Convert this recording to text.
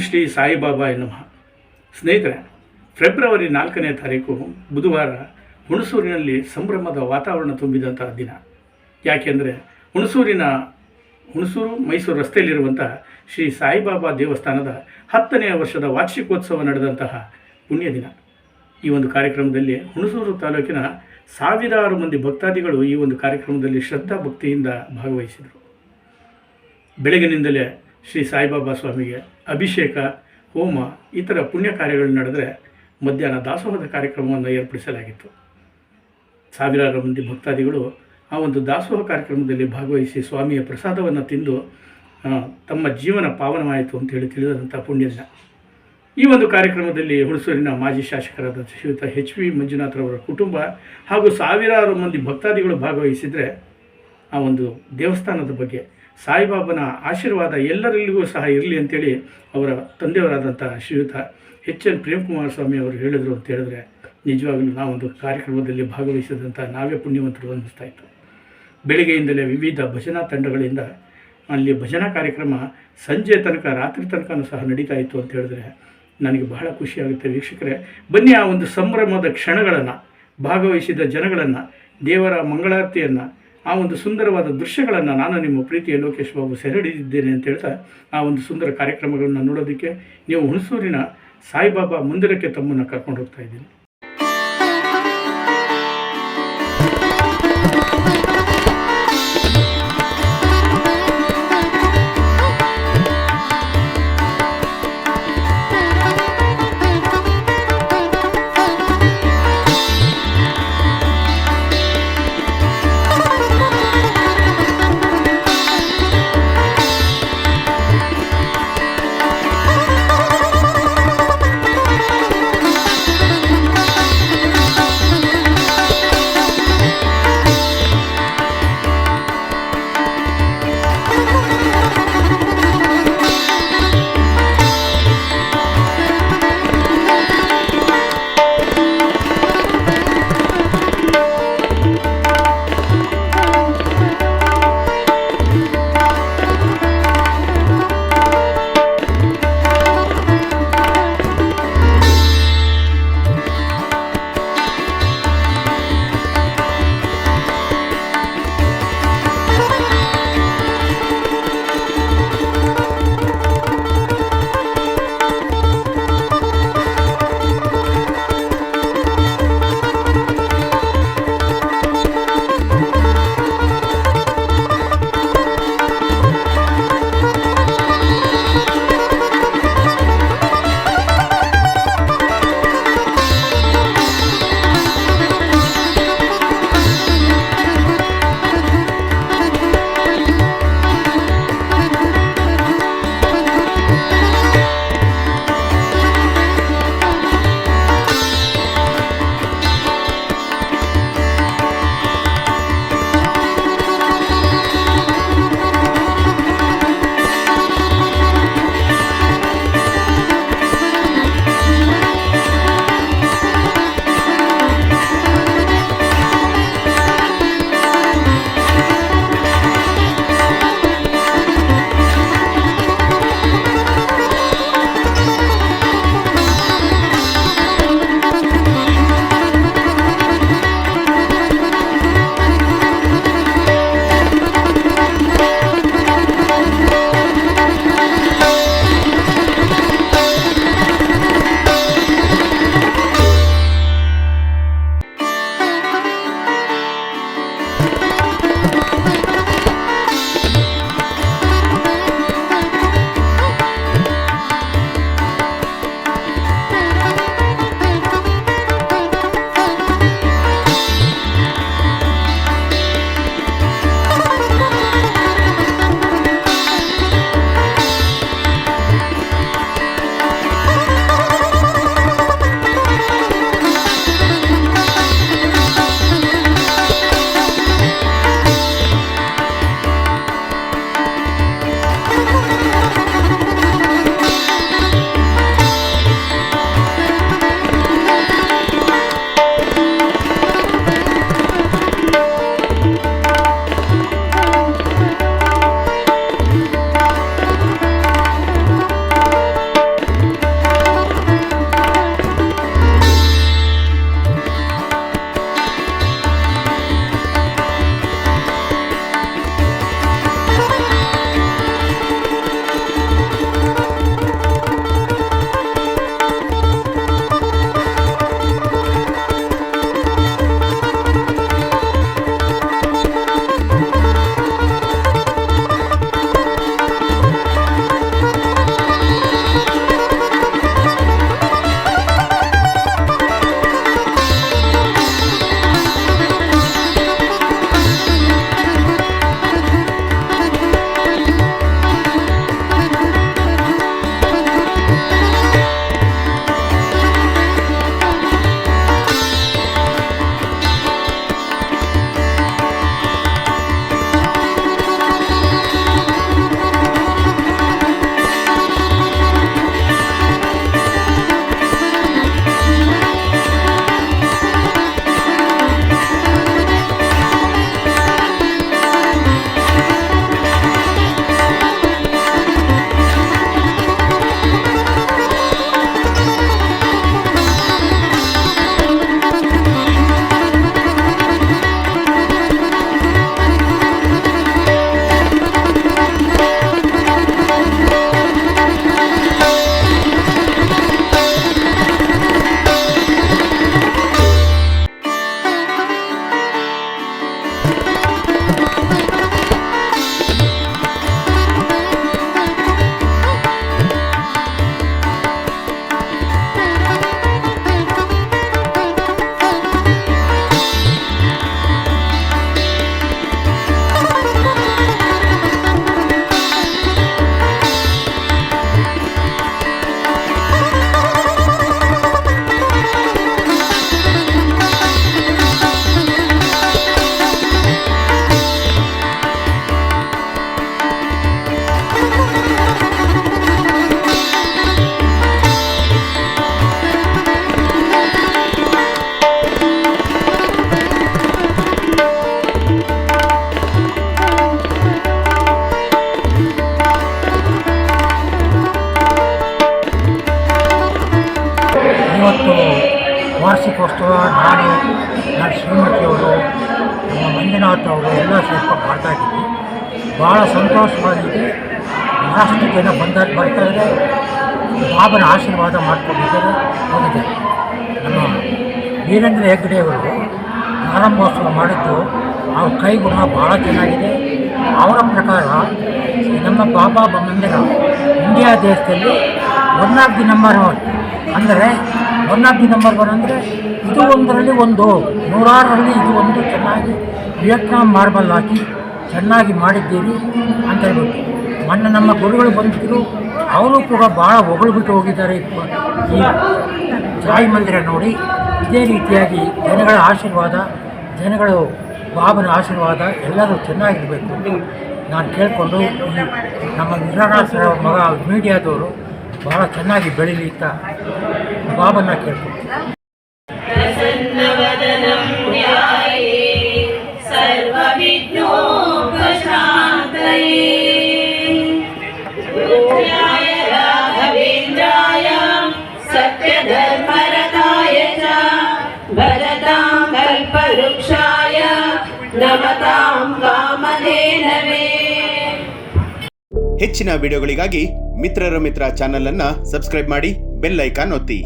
ಶ್ರೀ ಸಾಯಿಬಾಬಾ ನಮಃ. ಸ್ನೇಹಿತರೆ, ಫೆಬ್ರವರಿ 4ನೇ ತಾರೀಕು ಬುಧವಾರ ಹುಣಸೂರಿನಲ್ಲಿ ಸಂಭ್ರಮದ ವಾತಾವರಣ ತುಂಬಿದಂಥ ದಿನ. ಯಾಕೆಂದರೆ ಹುಣಸೂರು ಮೈಸೂರು ರಸ್ತೆಯಲ್ಲಿರುವಂಥ ಶ್ರೀ ಸಾಯಿಬಾಬಾ ದೇವಸ್ಥಾನದ 10ನೇ ವರ್ಷದ ವಾರ್ಷಿಕೋತ್ಸವ ನಡೆದಂತಹ ಪುಣ್ಯ ದಿನ. ಈ ಒಂದು ಕಾರ್ಯಕ್ರಮದಲ್ಲಿ ಹುಣಸೂರು ತಾಲೂಕಿನ ಸಾವಿರಾರು ಮಂದಿ ಭಕ್ತಾದಿಗಳು ಈ ಒಂದು ಕಾರ್ಯಕ್ರಮದಲ್ಲಿ ಶ್ರದ್ಧಾ ಭಕ್ತಿಯಿಂದ ಭಾಗವಹಿಸಿದರು. ಬೆಳಗಿನಿಂದಲೇ ಶ್ರೀ ಸಾಯಿಬಾಬಾ ಸ್ವಾಮಿಗೆ ಅಭಿಷೇಕ, ಹೋಮ ಇತರ ಪುಣ್ಯ ಕಾರ್ಯಗಳು ನಡೆದರೆ ಮಧ್ಯಾಹ್ನ ದಾಸೋಹದ ಕಾರ್ಯಕ್ರಮವನ್ನು ಏರ್ಪಡಿಸಲಾಗಿತ್ತು. ಸಾವಿರಾರು ಮಂದಿ ಭಕ್ತಾದಿಗಳು ಆ ಒಂದು ದಾಸೋಹ ಕಾರ್ಯಕ್ರಮದಲ್ಲಿ ಭಾಗವಹಿಸಿ ಸ್ವಾಮಿಯ ಪ್ರಸಾದವನ್ನು ತಿಂದು ತಮ್ಮ ಜೀವನ ಪಾವನವಾಯಿತು ಅಂತೇಳಿ ತಿಳಿದಂಥ ಪುಣ್ಯ ದಿನ. ಈ ಒಂದು ಕಾರ್ಯಕ್ರಮದಲ್ಲಿ ಹುಣಸೂರಿನ ಮಾಜಿ ಶಾಸಕರಾದ ಶ್ರೀಯುತ HV ಮಂಜುನಾಥ್ರವರ ಕುಟುಂಬ ಹಾಗೂ ಸಾವಿರಾರು ಮಂದಿ ಭಕ್ತಾದಿಗಳು ಭಾಗವಹಿಸಿದರೆ ಆ ಒಂದು ದೇವಸ್ಥಾನದ ಬಗ್ಗೆ ಸಾಯಿಬಾಬನ ಆಶೀರ್ವಾದ ಎಲ್ಲರಿಗೂ ಸಹ ಇರಲಿ ಅಂತೇಳಿ ಅವರ ತಂದೆಯವರಾದಂಥ ಶ್ರೀಯುತ HN ಪ್ರೇಮ್ಕುಮಾರ್ ಸ್ವಾಮಿ ಅವರು ಹೇಳಿದರು ಅಂತ ಹೇಳಿದ್ರೆ ನಿಜವಾಗಲೂ ನಾವೊಂದು ಕಾರ್ಯಕ್ರಮದಲ್ಲಿ ಭಾಗವಹಿಸಿದಂಥ ನಾವೇ ಪುಣ್ಯವಂತರು ಅನ್ನಿಸ್ತಾ ಇತ್ತು. ಬೆಳಿಗ್ಗೆಯಿಂದಲೇ ವಿವಿಧ ಭಜನಾ ತಂಡಗಳಿಂದ ಅಲ್ಲಿ ಭಜನಾ ಕಾರ್ಯಕ್ರಮ ಸಂಜೆ ತನಕ, ರಾತ್ರಿ ತನಕನೂ ಸಹ ನಡೀತಾ ಇತ್ತು ಅಂತ ಹೇಳಿದ್ರೆ ನನಗೆ ಬಹಳ ಖುಷಿಯಾಗುತ್ತೆ. ವೀಕ್ಷಕರೇ, ಬನ್ನಿ ಆ ಒಂದು ಸಂಭ್ರಮದ ಕ್ಷಣಗಳನ್ನು, ಭಾಗವಹಿಸಿದ ಜನಗಳನ್ನು, ದೇವರ ಮಂಗಳಾರತಿಯನ್ನು, ಆ ಒಂದು ಸುಂದರವಾದ ದೃಶ್ಯಗಳನ್ನು ನಾನು ನಿಮ್ಮ ಪ್ರೀತಿಯ ಲೋಕೇಶ್ ಬಾಬು ಸೆರೆ ಹಿಡಿದಿದ್ದೇನೆ ಅಂತ ಹೇಳ್ತಾ ಆ ಒಂದು ಸುಂದರ ಕಾರ್ಯಕ್ರಮಗಳನ್ನು ನೋಡೋದಕ್ಕೆ ನೀವು ಹುಣಸೂರಿನ ಸಾಯಿಬಾಬಾ ಮಂದಿರಕ್ಕೆ ತಮ್ಮನ್ನು ಕರ್ಕೊಂಡು ಹೋಗ್ತಾ ಇದ್ದೀನಿ. ಮಂಜುನಾಥ್ ಅವರು ಎಲ್ಲ ಸೇರ್ಕೊಂಡು ಮಾಡ್ತಾಯಿದ್ದೀವಿ. ಭಾಳ ಸಂತೋಷವಾಗಿದೆ. ಬಹಳಷ್ಟು ಜನ ಬರ್ತಾಯಿದ್ದಾರೆ, ಬಾಬನ ಆಶೀರ್ವಾದ ಮಾಡಿಕೊಂಡಿದ್ದಾರೆ, ಹೋಗಿದ್ದಾರೆ. ನಮ್ಮ ವೀರೇಂದ್ರ ಹೆಗ್ಗಡೆಯವರು ಪ್ರಾರಂಭೋತ್ಸವ ಮಾಡಿದ್ದು ಅವ್ರ ಕೈಗುಣ ಭಾಳ ಚೆನ್ನಾಗಿದೆ. ಅವರ ಪ್ರಕಾರ ನಮ್ಮ ಬಾಬಾ ಮಂದಿರ ಇಂಡಿಯಾ ದೇಶದಲ್ಲಿ 1 ಆಫ್ ದಿ ನಂಬರ್ 1 ಅಂದರೆ 1 ಆಫ್ ದಿ ನಂಬರ್ 1 ಅಂದರೆ ಇದು ಒಂದರಲ್ಲಿ ಒಂದು 100ರಲ್ಲಿ ಇದು ಒಂದು ಚೆನ್ನಾಗಿ ವಿಯೆಟ್ನಾಂ ಮಾರ್ಬಲ್ ಹಾಕಿ ಚೆನ್ನಾಗಿ ಮಾಡಿದ್ದೀರಿ ಅಂತ ಹೇಳ್ಬಿಟ್ಟು ಮೊನ್ನೆ ನಮ್ಮ ಗುರುಗಳು ಬಂದಿದ್ದರು. ಅವರು ಕೂಡ ಭಾಳ ಹೊಗಳ್ಬಿಟ್ಟು ಹೋಗಿದ್ದಾರೆ ಈ ಸಾಯಿ ಮಂದಿರ ನೋಡಿ. ಇದೇ ರೀತಿಯಾಗಿ ಜನಗಳ ಆಶೀರ್ವಾದ, ಜನಗಳು ಬಾಬನ ಆಶೀರ್ವಾದ ಎಲ್ಲರೂ ಚೆನ್ನಾಗಿರಬೇಕು ನಾನು ಕೇಳಿಕೊಂಡು ನಮ್ಮ ನಿರಾಣಾಸರ ಮಗ ಮೀಡಿಯಾದವರು ಭಾಳ ಚೆನ್ನಾಗಿ ಬೆಳೀಲಿ ಅಂತ ಬಾಬನ ಕೇಳ್ಕೊಂಡು ಹೆಚ್ಚಿನ ವಿಡಿಯೋಗಳಿಗಾಗಿ ಮಿತ್ರರ ಮಿತ್ರ ಚಾನೆಲ್ ಅನ್ನು ಸಬ್ಸ್ಕ್ರೈಬ್ ಮಾಡಿ, ಬೆಲ್ ಐಕಾನ್ ಒತ್ತಿ.